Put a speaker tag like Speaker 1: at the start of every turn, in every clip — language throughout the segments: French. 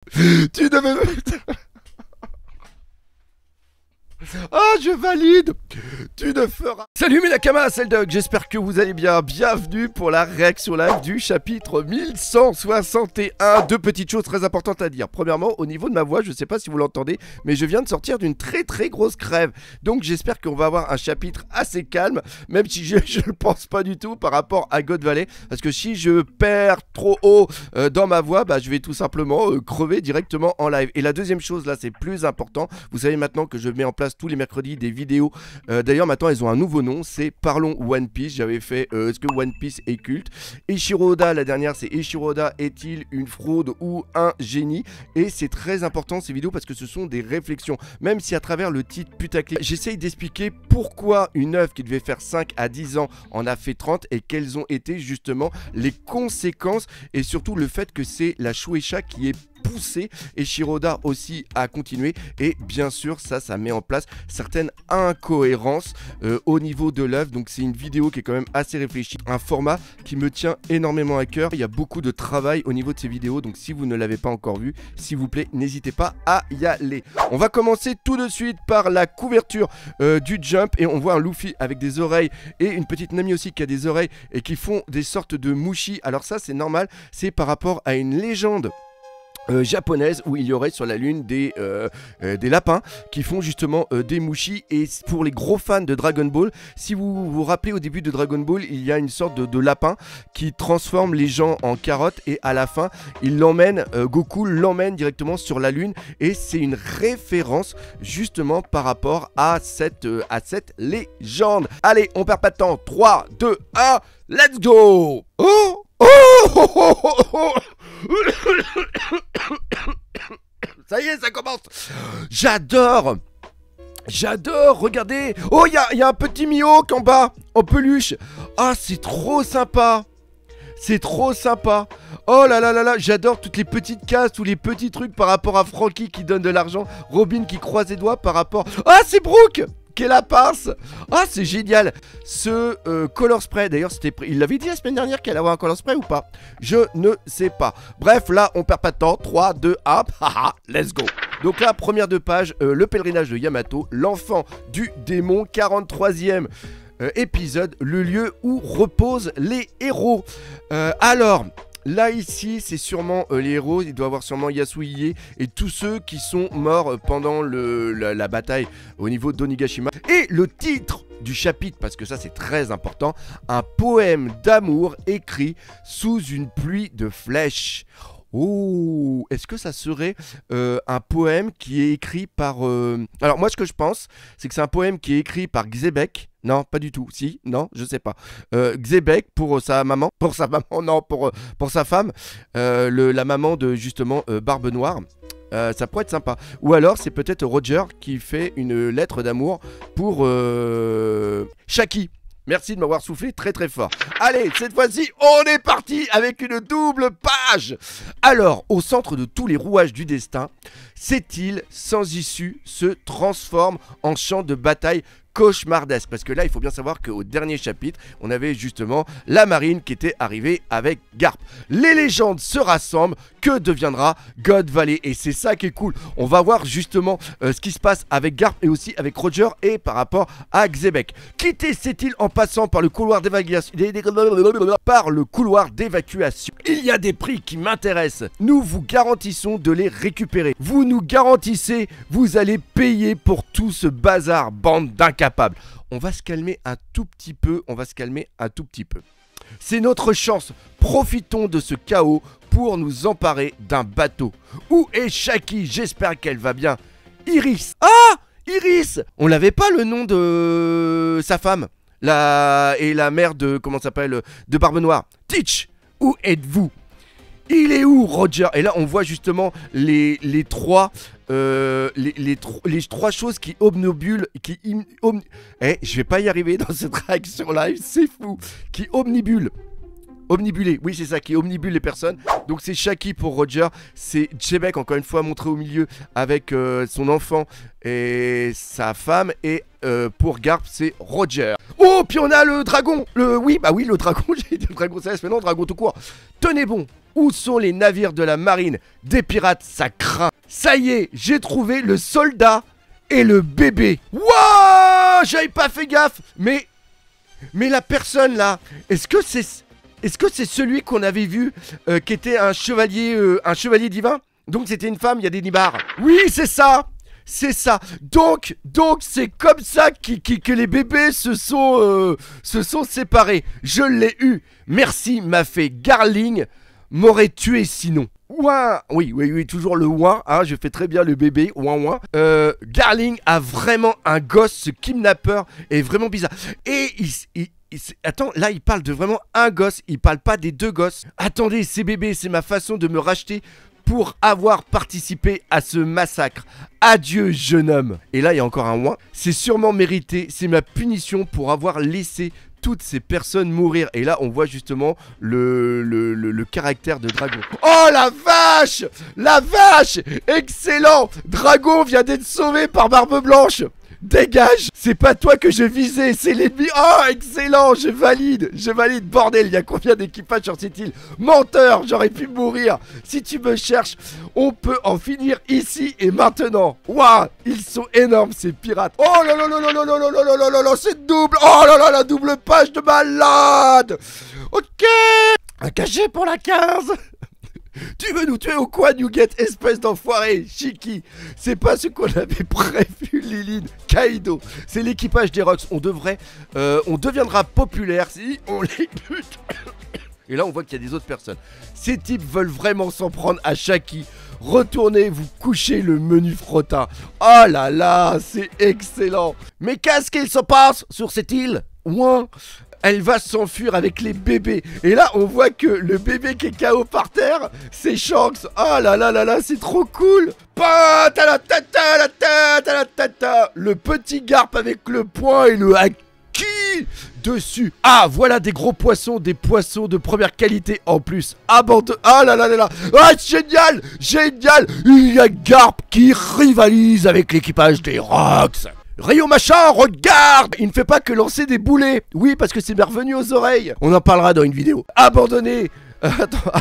Speaker 1: Tu ne me... Ah, je valide. Tu ne feras... Salut mes Nakamas, c'est le Doc, j'espère que vous allez bien. Bienvenue pour la réaction live du chapitre 1161. Deux petites choses très importantes à dire. Premièrement, au niveau de ma voix, je sais pas si vous l'entendez, mais je viens de sortir d'une très grosse crève. Donc j'espère qu'on va avoir un chapitre assez calme, même si je ne pense pas du tout par rapport à God Valley. Parce que si je perds trop haut dans ma voix, bah, je vais tout simplement crever directement en live. Et la deuxième chose, là, c'est plus important. Vous savez maintenant que je mets en place tous les mercredis des vidéos. D'ailleurs, maintenant, elles ont un nouveau nom, c'est Parlons One Piece. J'avais fait est-ce que One Piece est culte? Eiichiro Oda, la dernière, c'est Eiichiro Oda est-il une fraude ou un génie? Et c'est très important ces vidéos parce que ce sont des réflexions. Même si à travers le titre putaclic, j'essaye d'expliquer pourquoi une œuvre qui devait faire 5 à 10 ans en a fait 30 et quelles ont été justement les conséquences et surtout le fait que c'est la Shueisha qui est poussé et Shiroda aussi a continué et bien sûr ça met en place certaines incohérences au niveau de l'œuvre. Donc c'est une vidéo qui est quand même assez réfléchie, un format qui me tient énormément à cœur. Il y a beaucoup de travail au niveau de ces vidéos, donc si vous ne l'avez pas encore vu, s'il vous plaît n'hésitez pas à y aller. On va commencer tout de suite par la couverture du Jump et on voit un Luffy avec des oreilles et une petite Nami aussi qui a des oreilles et qui font des sortes de mushi. Alors ça c'est normal, c'est par rapport à une légende japonaise où il y aurait sur la lune des lapins qui font justement des mushi. Et pour les gros fans de Dragon Ball, si vous vous rappelez au début de Dragon Ball, il y a une sorte de lapin qui transforme les gens en carottes et à la fin il l'emmène, Goku l'emmène directement sur la lune et c'est une référence justement par rapport à cette légende. Allez, on perd pas de temps, 3, 2, 1, let's go. Oh ça y est, ça commence. J'adore, regardez. Oh, il y a un petit Mihawk en bas, en peluche. Ah, c'est trop sympa. C'est trop sympa. Oh là là là là, j'adore toutes les petites cases, tous les petits trucs par rapport à Franky qui donne de l'argent, Robin qui croise les doigts par rapport... Ah, c'est Brooke qui est la pince. Ah, c'est génial. Ce color spray, d'ailleurs, il l'avait dit la semaine dernière qu'elle allait avoir un color spray ou pas? Je ne sais pas. Bref, là, on perd pas de temps. 3, 2, 1, haha, let's go. Donc là, première de page, le pèlerinage de Yamato, l'enfant du démon, 43e épisode, le lieu où reposent les héros. Alors... Là ici c'est sûrement les héros, il doit y avoir sûrement Yasuie et tous ceux qui sont morts pendant la bataille au niveau d'Onigashima. Et le titre du chapitre, parce que ça c'est très important, un poème d'amour écrit sous une pluie de flèches. Oh, est-ce que ça serait un poème qui est écrit par... Alors moi ce que je pense, c'est que c'est un poème qui est écrit par Xebec. Non, pas du tout. Si, non, je sais pas. Xebec pour sa maman. Pour sa maman, non, pour sa femme. La maman de justement Barbe Noire. Ça pourrait être sympa. Ou alors c'est peut-être Roger qui fait une lettre d'amour pour Shaki. Merci de m'avoir soufflé très fort. Allez, cette fois-ci, on est parti avec une double page. Alors, au centre de tous les rouages du destin, cette île sans issue se transforme en champ de bataille cauchemardesque. Parce que là, il faut bien savoir qu'au dernier chapitre, on avait justement la marine qui était arrivée avec Garp. Les légendes se rassemblent. Que deviendra God Valley? Et c'est ça qui est cool. On va voir justement ce qui se passe avec Garp et aussi avec Roger et par rapport à Xebec. Quitter cette île en passant par le couloir d'évacuation. Il y a des prix qui m'intéressent. Nous vous garantissons de les récupérer. Vous nous garantissez, vous allez payer pour tout ce bazar, bande d'incapables. On va se calmer un tout petit peu. C'est notre chance. Profitons de ce chaos pour nous emparer d'un bateau. Où est Shaki? J'espère qu'elle va bien. Iris. Ah, Iris. On l'avait pas le nom de sa femme. Et la mère de, comment ça s'appelle, de Barbe Noire. Teach, où êtes-vous? Il est où Roger? Et là on voit justement les trois choses qui obnubulent, je vais pas y arriver dans cette réaction live, c'est fou. Qui omnibulent Omnibulé, oui c'est ça, qui omnibule les personnes. Donc c'est Shaki pour Roger, c'est Jebek encore une fois montré au milieu avec son enfant et sa femme. Et pour Garp c'est Roger. Oh puis on a le dragon, oui le dragon, j'ai dit le dragon céleste mais non, dragon tout court. Tenez bon, où sont les navires de la marine des pirates, ça craint. Ça y est, j'ai trouvé le soldat et le bébé. Wouah, j'avais pas fait gaffe. Mais la personne là, est-ce que c'est celui qu'on avait vu qui était un chevalier divin? Donc c'était une femme, il y a des nibards. Oui, c'est ça. C'est ça. Donc c'est comme ça que les bébés se sont séparés. Je l'ai eu. Merci m'a fait Garling m'aurait tué sinon. Ouin. Oui, toujours le ouin, hein, je fais très bien le bébé, ouin. Garling a vraiment un gosse, ce kidnappeur est vraiment bizarre. Et attends, là il parle de vraiment un gosse, il parle pas des deux gosses. Attendez, ces bébés, c'est ma façon de me racheter pour avoir participé à ce massacre. Adieu jeune homme. Et là il y a encore un ouin, c'est sûrement mérité, c'est ma punition pour avoir laissé toutes ces personnes mourir. Et là on voit justement le caractère de Dragon. Oh la vache! La vache! Excellent! Dragon vient d'être sauvé par Barbe Blanche. Dégage! C'est pas toi que je visais, c'est l'ennemi. Oh excellent! Je valide, bordel, il y a combien d'équipages sur cette île? Menteur, j'aurais pu mourir. Si tu me cherches, on peut en finir ici et maintenant. Waouh, ils sont énormes ces pirates. Oh là là là là là là là là là là là, c'est double. Oh là là, la double page de malade. Ok, un cachet pour la 15. Tu veux nous tuer ou quoi, Nugget, espèce d'enfoiré? Shiki, c'est pas ce qu'on avait prévu, Lilith. Kaido, c'est l'équipage des Rocks. On deviendra populaire si on les bute. Et là, on voit qu'il y a des autres personnes. Ces types veulent vraiment s'en prendre à Shaki. Retournez vous coucher le menu frottin. Oh là là, c'est excellent. Mais qu'est-ce qu'il se passe sur cette île? Ouin. Elle va s'enfuir avec les bébés. Et là, on voit que le bébé qui est KO par terre, c'est Shanks. Oh là là là là, c'est trop cool. Le petit Garp avec le poing et le haki dessus. Ah, voilà des gros poissons, des poissons de première qualité en plus. Abandonne. Ah là là là là. Ah, génial, génial. Il y a Garp qui rivalise avec l'équipage des Rocks. Rio machin, regarde! Il ne fait pas que lancer des boulets. Oui, parce que c'est bien revenu aux oreilles. On en parlera dans une vidéo. Abandonnez.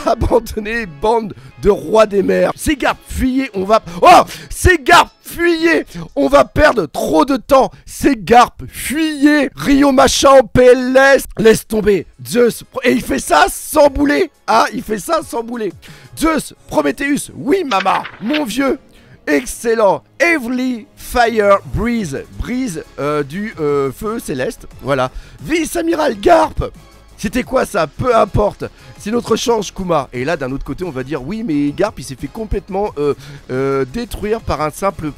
Speaker 1: Abandonnez, bande de rois des mers. C'est Garp, fuyez, on va... Oh! C'est Garp, fuyez! On va perdre trop de temps. C'est Garp, fuyez! Rio machin en PLS. Laisse tomber. Zeus. Et il fait ça sans boulet. Ah, il fait ça sans boulet. Zeus, Prometheus. Oui, maman. Mon vieux. Excellent. Heavily Fire Breeze. Breeze du feu céleste. Voilà. Vice-amiral Garp. C'était quoi ça? Peu importe. C'est notre chance, Kuma. Et là, d'un autre côté, on va dire oui, mais Garp, il s'est fait complètement détruire par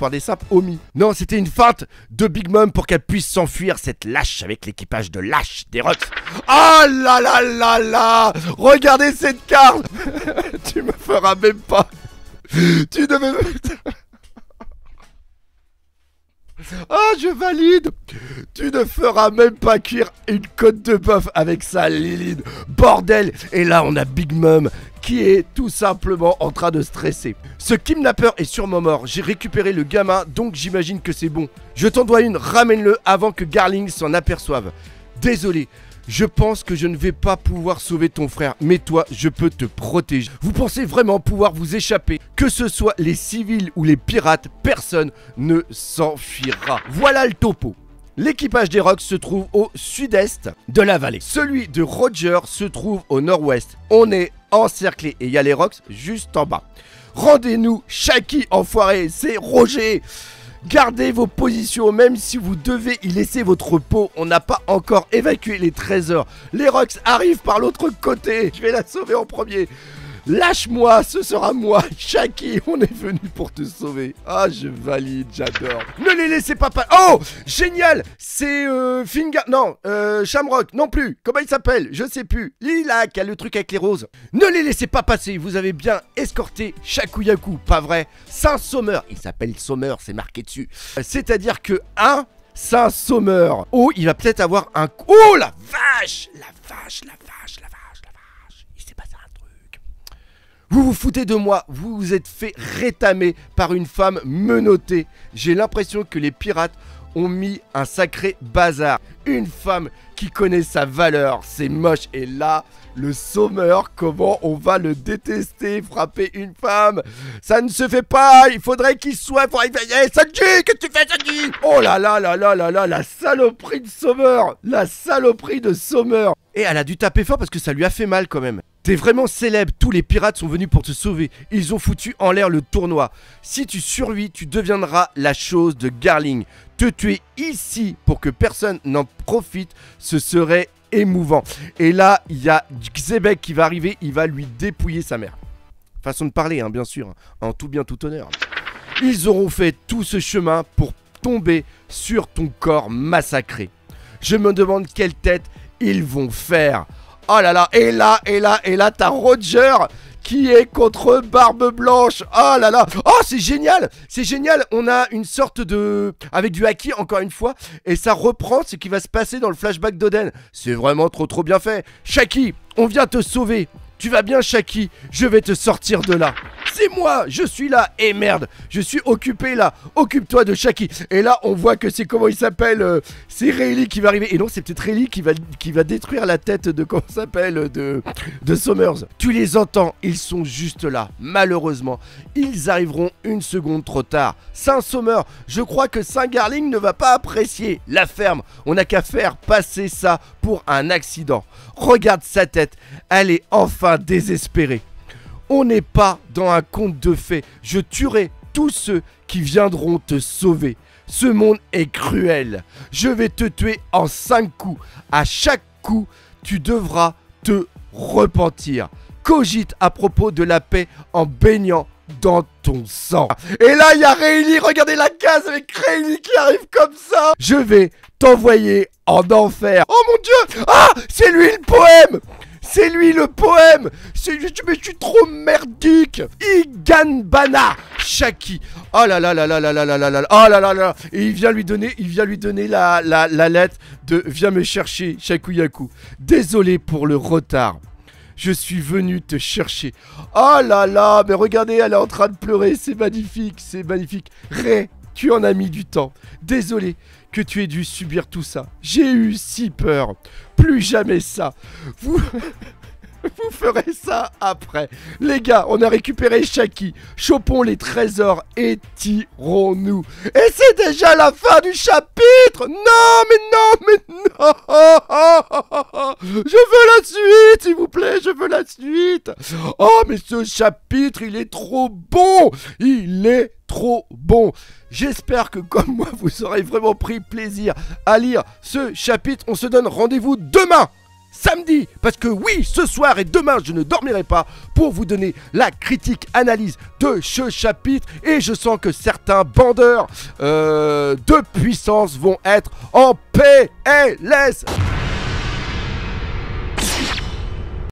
Speaker 1: des simples Omi. Non, c'était une feinte de Big Mom pour qu'elle puisse s'enfuir, cette lâche avec l'équipage de lâche des Rocks. Ah là là là là! Regardez cette carte. Tu me feras même pas. Tu ne me... Ah, je valide. Tu ne feras même pas cuire une côte de bœuf avec ça, Lilith. Bordel. Et là, on a Big Mom qui est tout simplement en train de stresser. Ce kidnappeur est sûrement mort. J'ai récupéré le gamin, donc j'imagine que c'est bon. Je t'en dois une, ramène-le avant que Garling s'en aperçoive. Désolé. Je pense que je ne vais pas pouvoir sauver ton frère, mais toi, je peux te protéger. Vous pensez vraiment pouvoir vous échapper? Que ce soit les civils ou les pirates, personne ne s'enfuira. Voilà le topo. L'équipage des Rocks se trouve au sud-est de la vallée. Celui de Roger se trouve au nord-ouest. On est encerclé et il y a les Rocks juste en bas. Rendez-nous, Shaki enfoiré, c'est Roger. Gardez vos positions, même si vous devez y laisser votre peau. On n'a pas encore évacué les trésors. Les Rocks arrivent par l'autre côté. Je vais la sauver en premier. Lâche-moi, ce sera moi. Shaki, on est venu pour te sauver. Ah, je valide, j'adore. Ne les laissez pas passer. Oh, génial. C'est Non, Shamrock, non plus. Comment il s'appelle? Je sais plus. Lilac, a le truc avec les roses. Ne les laissez pas passer. Vous avez bien escorté Shakuyaku, pas vrai? Saint-Sommer. Il s'appelle Sommer, c'est marqué dessus. C'est-à-dire que Saint-Sommer. Oh, il va peut-être avoir un... Oh, la vache. La vache, la vache, la vache, la vache. Vous vous foutez de moi, vous vous êtes fait rétamer par une femme menottée. J'ai l'impression que les pirates ont mis un sacré bazar. Une femme qui connaît sa valeur, c'est moche. Et là, le sommeur, comment on va le détester, frapper une femme. Ça ne se fait pas, il faudrait qu'il soit... Hey, Sanji, qu'est-ce que tu fais, Sanji? Oh là là là là là là, la saloperie de sommeur. La saloperie de sommeur. Et elle a dû taper fort parce que ça lui a fait mal quand même. T'es vraiment célèbre, tous les pirates sont venus pour te sauver. Ils ont foutu en l'air le tournoi. Si tu survis, tu deviendras la chose de Garling. Te tuer ici pour que personne n'en profite, ce serait émouvant. Et là, il y a Xebec qui va arriver, il va lui dépouiller sa mère. Façon de parler, hein, bien sûr, en tout bien tout honneur. Ils auront fait tout ce chemin pour tomber sur ton corps massacré. Je me demande quelle tête ils vont faire. Oh là là, et là, t'as Roger qui est contre Barbe Blanche. Oh là là, oh c'est génial, on a une sorte de... avec du haki encore une fois, et ça reprend ce qui va se passer dans le flashback d'Oden. C'est vraiment trop bien fait. Shaki, on vient te sauver. Tu vas bien, Shaki? Je vais te sortir de là. C'est moi, je suis là. Et merde, je suis occupé là. Occupe-toi de Shaki. Et là, on voit que c'est comment il s'appelle. C'est Rayleigh qui va arriver. Et non, c'est peut-être Rayleigh qui va détruire la tête de comment ça s'appelle de Sommers. Tu les entends, ils sont juste là. Malheureusement, ils arriveront une seconde trop tard. Saint-Sommer, je crois que Saint-Garling ne va pas apprécier la ferme. On n'a qu'à faire passer ça pour un accident. Regarde sa tête, elle est enfin désespérée. On n'est pas dans un conte de fées. Je tuerai tous ceux qui viendront te sauver. Ce monde est cruel. Je vais te tuer en 5 coups. À chaque coup, tu devras te repentir. Cogite à propos de la paix en baignant dans ton sang. Et là, il y a Rayleigh. Regardez la case avec Rayleigh qui arrive comme ça. Je vais t'envoyer en enfer. Oh mon Dieu. Ah, c'est lui le poème. C'est lui le poème. Mais je suis trop merdique. Iganbana Shaki. Oh là là là là là là là là là. Oh là là là. Et il vient lui donner la lettre de viens me chercher, Shakuyaku. Désolé pour le retard. Je suis venu te chercher. Oh là là, mais regardez, elle est en train de pleurer. C'est magnifique, c'est magnifique. Ray, tu en as mis du temps. Désolé que tu aies dû subir tout ça. J'ai eu si peur. Plus jamais ça. Vous ferez ça après. Les gars, on a récupéré Shaki. Chopons les trésors et tirons-nous. Et c'est déjà la fin du chapitre. Non, mais non, mais non. Je veux la suite, s'il vous plaît. Je veux la suite. Oh, mais ce chapitre, il est trop bon. Il est trop bon. J'espère que comme moi, vous aurez vraiment pris plaisir à lire ce chapitre. On se donne rendez-vous demain. Samedi, parce que oui, ce soir et demain, je ne dormirai pas pour vous donner la critique analyse de ce chapitre. Et je sens que certains bandeurs de puissance vont être en PLS.